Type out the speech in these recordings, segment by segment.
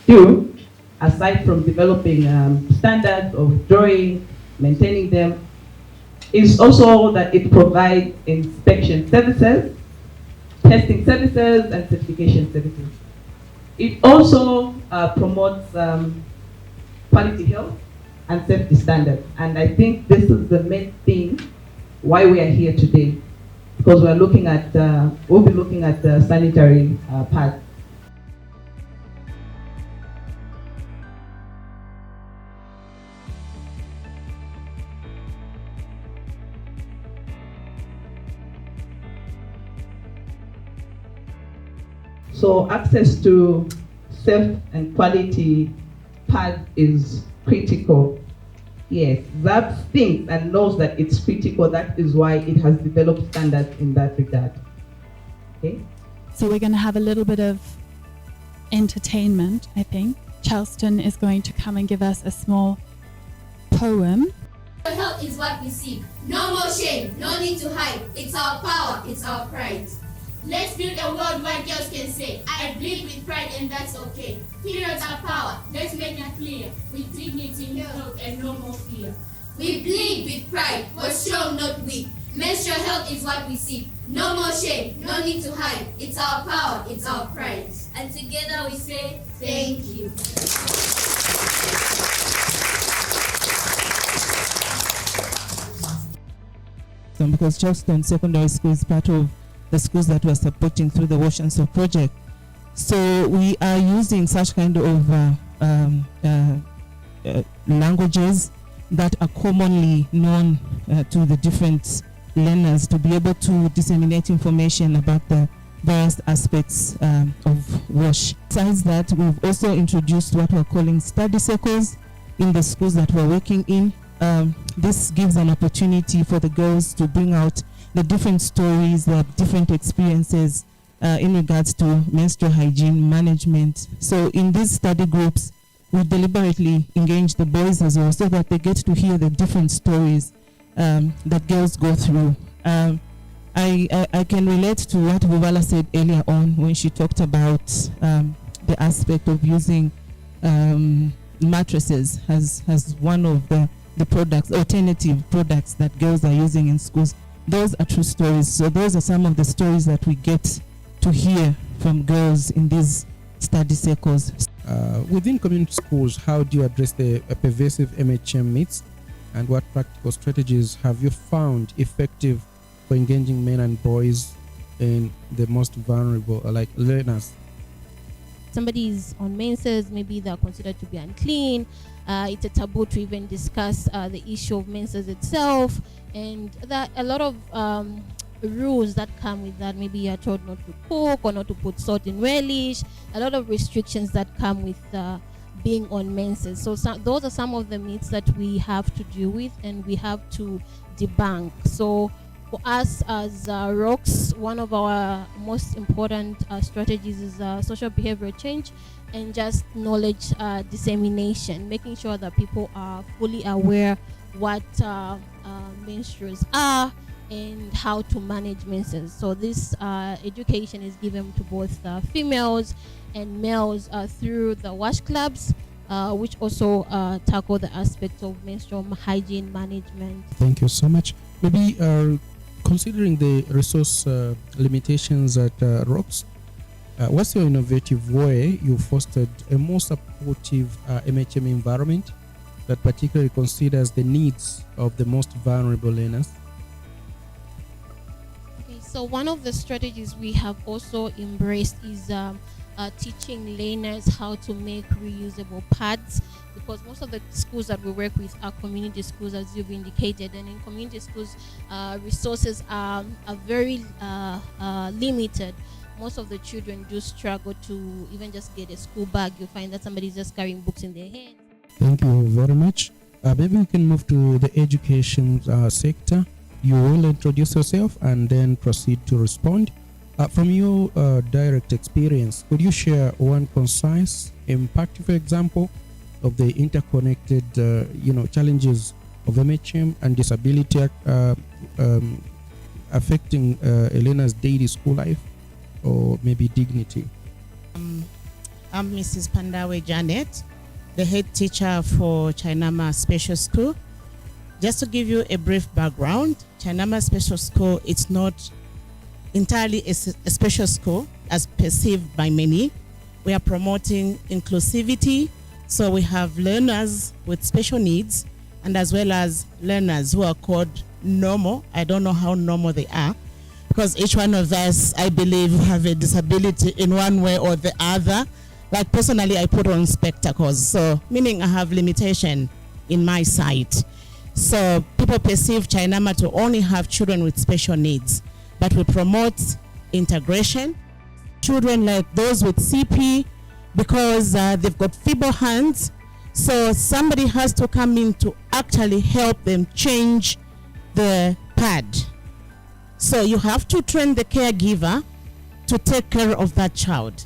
do, aside from developing standards of drawing, maintaining them, is also that it provides inspection services, testing services, and certification services. It also promotes quality health and safety standards. And I think this is the main thing why we are here today, because we'll be looking at the sanitary pads. So access to safe and quality pads is critical. Yes, that thinks and knows that it's critical. That is why it has developed standards in that regard. Okay. So we're going to have a little bit of entertainment, I think. Charleston is going to come and give us a small poem. Health is what we seek. No more shame, no need to hide. It's our power, it's our pride. Let's build a world where girls can say, I bleed with pride and that's okay. Periods are power, let's make it clear. With dignity, health and no more fear. We bleed with pride, but strong, not weak. Menstrual health is what we seek. No more shame, no need to hide. It's our power, it's our pride. And together we say, thank you. Because Charleston Secondary School is part of the schools that we are supporting through the Wash and Soap project. So we are using such kind of languages that are commonly known to the different learners to be able to disseminate information about the various aspects of WASH. Besides that, we've also introduced what we're calling study circles in the schools that we're working in. This gives an opportunity for the girls to bring out the different stories, the different experiences in regards to menstrual hygiene management. So in these study groups, we deliberately engage the boys as well so that they get to hear the different stories that girls go through. I can relate to what Buvala said earlier on when she talked about the aspect of using mattresses as one of the products, alternative products that girls are using in schools. Those are true stories. So those are some of the stories that we get to hear from girls in these study circles. Within community schools, how do you address the pervasive MHM myths, and what practical strategies have you found effective for engaging men and boys in the most vulnerable, like learners? Somebody is on menses, maybe they're considered to be unclean. It's a taboo to even discuss the issue of menses itself, and that a lot of rules that come with that. Maybe you're told not to cook or not to put salt in relish. A lot of restrictions that come with being on menses. So those are some of the myths that we have to deal with and we have to debunk. So for us as ROCs, one of our most important strategies is social behavioral change and just knowledge dissemination, making sure that people are fully aware what menstrues are and how to manage menses. So this education is given to both females and males through the WASH clubs, which also tackle the aspect of menstrual hygiene management. Thank you so much. Maybe considering the resource limitations at ROCs, what's your innovative way you fostered a more supportive MHM environment that particularly considers the needs of the most vulnerable learners? So one of the strategies we have also embraced is teaching learners how to make reusable pads, because most of the schools that we work with are community schools, as you've indicated, and in community schools resources are very limited. Most of the children do struggle to even just get a school bag. You find that somebody's just carrying books in their hands. Thank you very much. Maybe we can move to the education sector. You will introduce yourself and then proceed to respond. From your direct experience, could you share one concise, impactful example of the interconnected challenges of MHM and disability affecting Elena's daily school life or maybe dignity? I'm Mrs. Pandawe Janet, the head teacher for Chainama Special School. Just to give you a brief background, Chainama Special School, it's not entirely a special school as perceived by many. We are promoting inclusivity, so we have learners with special needs and as well as learners who are called normal. I don't know how normal they are, because each one of us, I believe, have a disability in one way or the other. Like personally, I put on spectacles, so meaning I have limitation in my sight. So people perceive Chainama to only have children with special needs, but we promote integration. Children like those with CP, because they've got feeble hands, so somebody has to come in to actually help them change the pad. So you have to train the caregiver to take care of that child.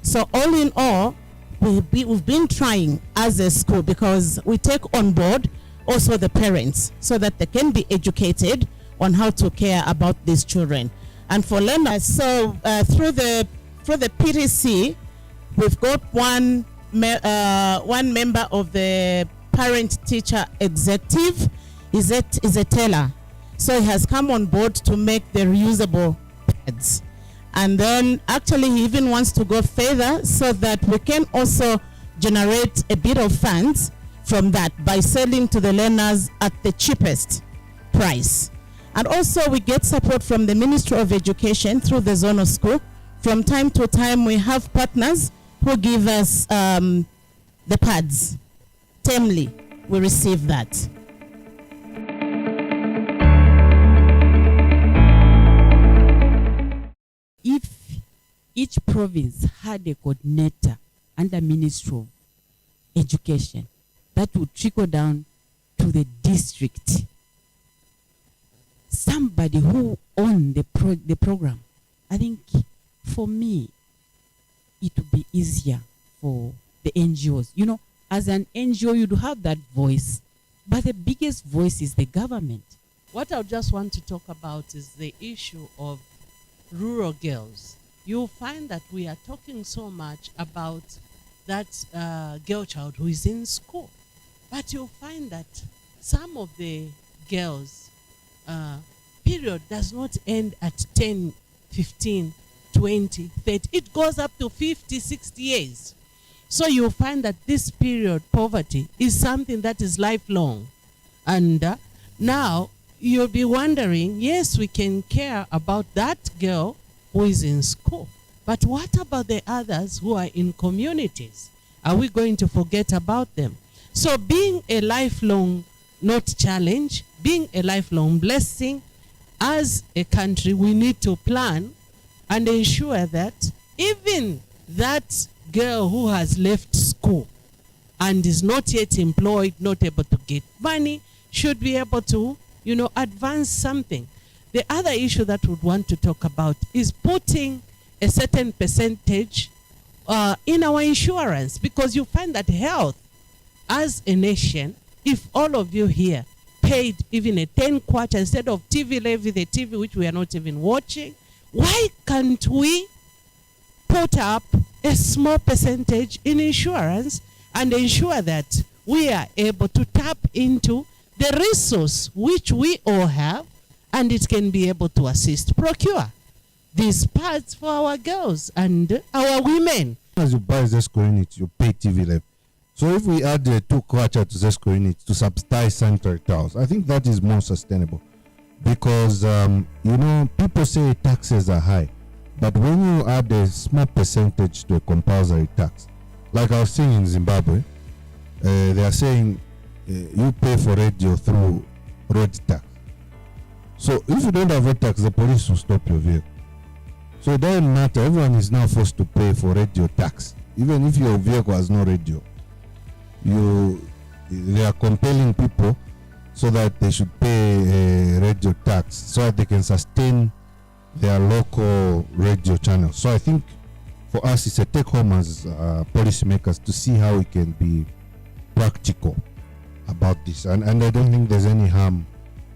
So all in all, we've been trying as a school, because we take on board also the parents so that they can be educated on how to care about these children. And for learners, so through the PTC, we've got one member of the parent teacher executive is a teller. So he has come on board to make the reusable pads. And then actually he even wants to go further so that we can also generate a bit of funds from that by selling to the learners at the cheapest price. And also we get support from the Ministry of Education through the zonal school. From time to time we have partners who give us the pads. Timely, we receive that. If each province had a coordinator under Ministry of Education, that would trickle down to the district. Somebody who owned the program. I think for me, it would be easier for the NGOs. You know, as an NGO, you'd have that voice, but the biggest voice is the government. What I just want to talk about is the issue of rural girls. You'll find that we are talking so much about that girl child who is in school. But you'll find that some of the girls' period does not end at 10, 15, 20, 30. It goes up to 50, 60 years. So you'll find that this period poverty is something that is lifelong. And now you'll be wondering, yes, we can care about that girl who is in school. But what about the others who are in communities? Are we going to forget about them? So being a lifelong, not challenge, being a lifelong blessing, as a country, we need to plan and ensure that even that girl who has left school and is not yet employed, not able to get money, should be able to, you know, advance something. The other issue that we would want to talk about is putting a certain percentage in our insurance, because you find that health, as a nation, if all of you here paid even a 10 kwacha instead of TV levy, the TV which we are not even watching, why can't we put up a small percentage in insurance and ensure that we are able to tap into the resource which we all have, and it can be able to procure these pads for our girls and our women. As you buy Zesco unit, you pay TV levy. So if we add the 2 kwacha to Zesco unit to subsidize sanitary towels, I think that is more sustainable. Because, you know, people say taxes are high. But when you add a small percentage to a compulsory tax, like I was saying in Zimbabwe, they are saying you pay for radio through road tax. So if you don't have road tax, the police will stop your vehicle. So it doesn't matter. Everyone is now forced to pay for radio tax. Even if your vehicle has no radio, they are compelling people so that they should pay a radio tax so that they can sustain their local radio channels. So I think for us it's a take home as policymakers to see how we can be practical about this. And I don't think there's any harm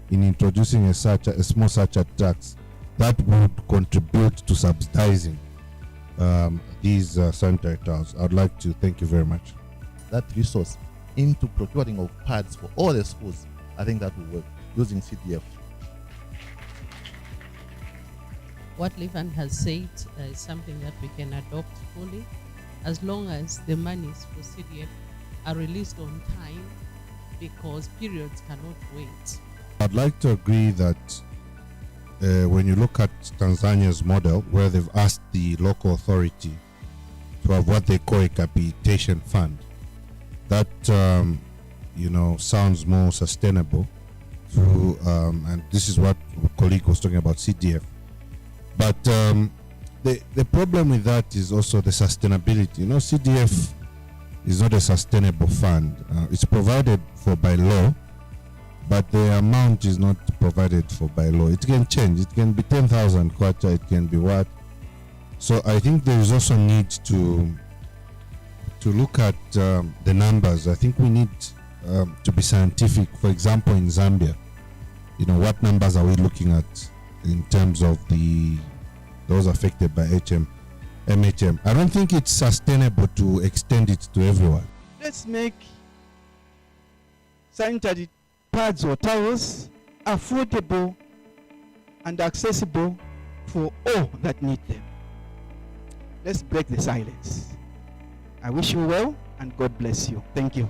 in introducing a small surcharge tax that would contribute to subsidizing these sanitary towels. I'd like to thank you very much. That resource into procuring of pads for all the schools, I think that will work using CDF. What Levan has said is something that we can adopt fully, as long as the monies for CDF are released on time, because periods cannot wait. I'd like to agree that when you look at Tanzania's model, where they've asked the local authority to have what they call a capitation fund, that sounds more sustainable through, and this is what colleague was talking about, CDF. But the problem with that is also the sustainability. CDF is not a sustainable fund. It's provided for by law, but the amount is not provided for by law. It can change. It can be 10,000 kwacha. It can be what. So I think there is also need to look at the numbers. I think we need to be scientific. For example, in Zambia, what numbers are we looking at in terms of those affected by MHM? I don't think it's sustainable to extend it to everyone. Let's make sanitary pads or towels affordable and accessible for all that need them. Let's break the silence. I wish you well and God bless you. Thank you.